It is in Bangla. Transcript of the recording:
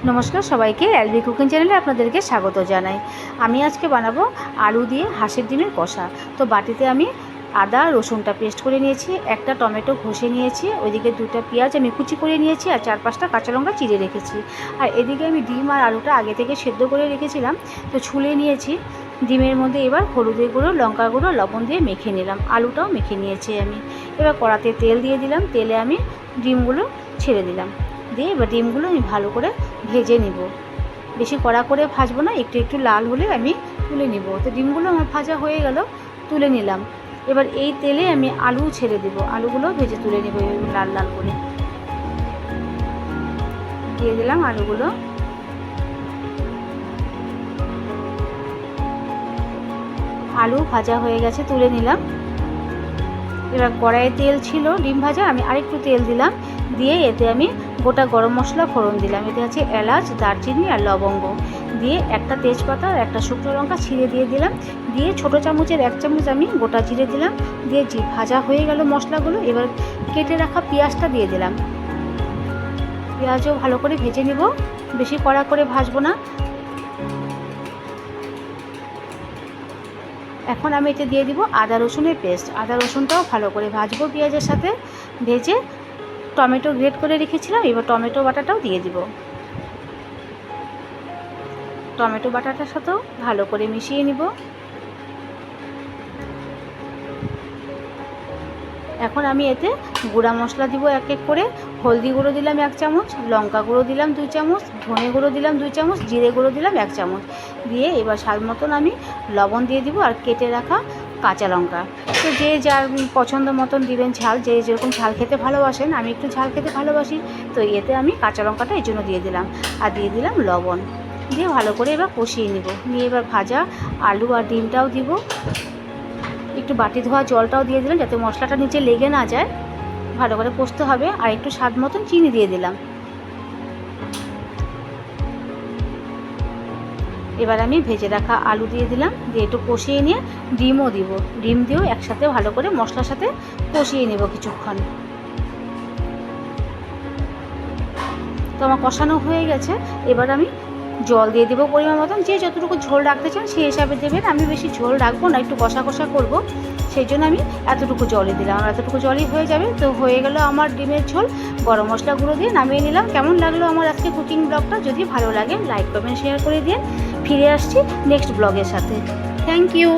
নমস্কার সবাইকে, এলবি কুকিং চ্যানেলে আপনাদেরকে স্বাগত জানাই। আমি আজকে বানাবো আলু দিয়ে হাঁসের ডিমের কষা। তো বাটিতে আমি আদা রসুনটা পেস্ট করে নিয়েছি, একটা টমেটো ঘষে নিয়েছি, ওইদিকে দুটো পেঁয়াজ আমি কুচি করে নিয়েছি, আর 4-5টা কাঁচা লঙ্কা চিড়ে রেখেছি। আর এদিকে আমি ডিম আর আলুটা আগে থেকে সেদ্ধ করে রেখেছিলাম, তো ছুলে নিয়েছি। ডিমের মধ্যে এবার হলুদের গুঁড়ো, লঙ্কা গুঁড়ো, লবণ দিয়ে মেখে নিলাম। আলুটাও মেখে নিয়েছি আমি। এবার কড়াতে তেল দিয়ে দিলাম, তেলে আমি ডিমগুলো ছেড়ে দিলাম, দিয়ে এবার ডিমগুলো আমি ভালো করে ভেজে নিব। বেশি কড়া করে ভাজবো না, একটু একটু লাল হলে আমি তুলে নিব। তো ডিমগুলো আমার ভাজা হয়ে গেল, তুলে নিলাম। এবার এই তেলে আমি আলু ছেড়ে দেব, আলুগুলো ভেজে তুলে নেব লাল লাল করে। দিয়ে দিলাম আলুগুলো। আলু ভাজা হয়ে গেছে, তুলে নিলাম। এবার কড়াইয়ে তেল ছিল ডিম ভাজা, আমি আরেকটু তেল দিলাম, দিয়ে এতে আমি গোটা গরম মশলা ফোড়ন দিলাম। এতে আছে এলাচ, দারচিনি আর লবঙ্গ, দিয়ে একটা তেজপাতা আর একটা শুকনো লঙ্কা ছিঁড়ে দিয়ে দিলাম, দিয়ে ছোটো চামচের 1 চামচ আমি গোটা জিরে দিলাম। দিয়ে ভাজা হয়ে গেল মশলাগুলো, এবার কেটে রাখা পেঁয়াজটা দিয়ে দিলাম। পেঁয়াজও ভালো করে ভেজে নিব, বেশি কড়া করে ভাজবো না। এখন আমি এতে দিয়ে দিব আদা রসুনের পেস্ট। আদা রসুনটাও ভালো করে ভাজবো পেঁয়াজের সাথে। ভেজে টমেটো গ্রেট করে রেখেছিলাম, এবার টমেটো বাটাটাও দিয়ে দিব। টমেটো বাটাটার সাথেও ভালো করে মিশিয়ে নিব। এখন আমি এতে গুঁড়া মশলা দিব এক এক করে। হলদি গুঁড়ো দিলাম 1 চামচ, লঙ্কা গুঁড়ো দিলাম 2 চামচ, ধনে গুঁড়ো দিলাম 2 চামচ, জিরে গুঁড়ো দিলাম 1 চামচ। দিয়ে এবার স্বাদ মতন আমি লবণ দিয়ে দিব, আর কেটে রাখা কাঁচা লঙ্কা। তো যে যার পছন্দ মতন দিবেন ঝাল, যে যেরকম ঝাল খেতে ভালোবাসেন। আমি একটু ঝাল খেতে ভালোবাসি, তো এতে আমি কাঁচা লঙ্কাটা এই জন্য দিয়ে দিলাম, আর দিয়ে দিলাম লবণ। দিয়ে ভালো করে এবার কষিয়ে নিব। নিয়ে এবার ভাজা আলু আর ডিমটাও দিব, একটু বাটি ধোয়া জলটাও দিয়ে দিলাম যাতে মশলাটা নিচে লেগে না যায়। ভালো করে কষতে হবে, আর একটু স্বাদ মতন চিনি দিয়ে দিলাম। এবার আমি ভেজে রাখা আলু দিয়ে দিলাম, দিয়ে একটু কষিয়ে নিয়ে ডিমও দিব। ডিম দিয়েও একসাথে ভালো করে মশলার সাথে কষিয়ে নেব কিছুক্ষণ। তো আমার কষানো হয়ে গেছে, এবার আমি জল দিয়ে দেবো পরিমাণ মতন। যে যতটুকু ঝোল রাখতে চান সেই হিসাবে দেবেন। আমি বেশি ঝোল রাখবো না, একটু কষা কষা করবো, সেই জন্য আমি এতটুকু জলই দিলাম। আমার এতটুকু জলই হয়ে যাবে। তো হয়ে গেল আমার ডিমের ঝোল। গরম মশলা গুঁড়ো দিয়ে নামিয়ে নিলাম। কেমন লাগলো আমার আজকে কুকিং ব্লগটা? যদি ভালো লাগে লাইক কমেন্ট শেয়ার করে দিন। ফিরে আসছি নেক্সট ব্লগের সাথে। Thank you.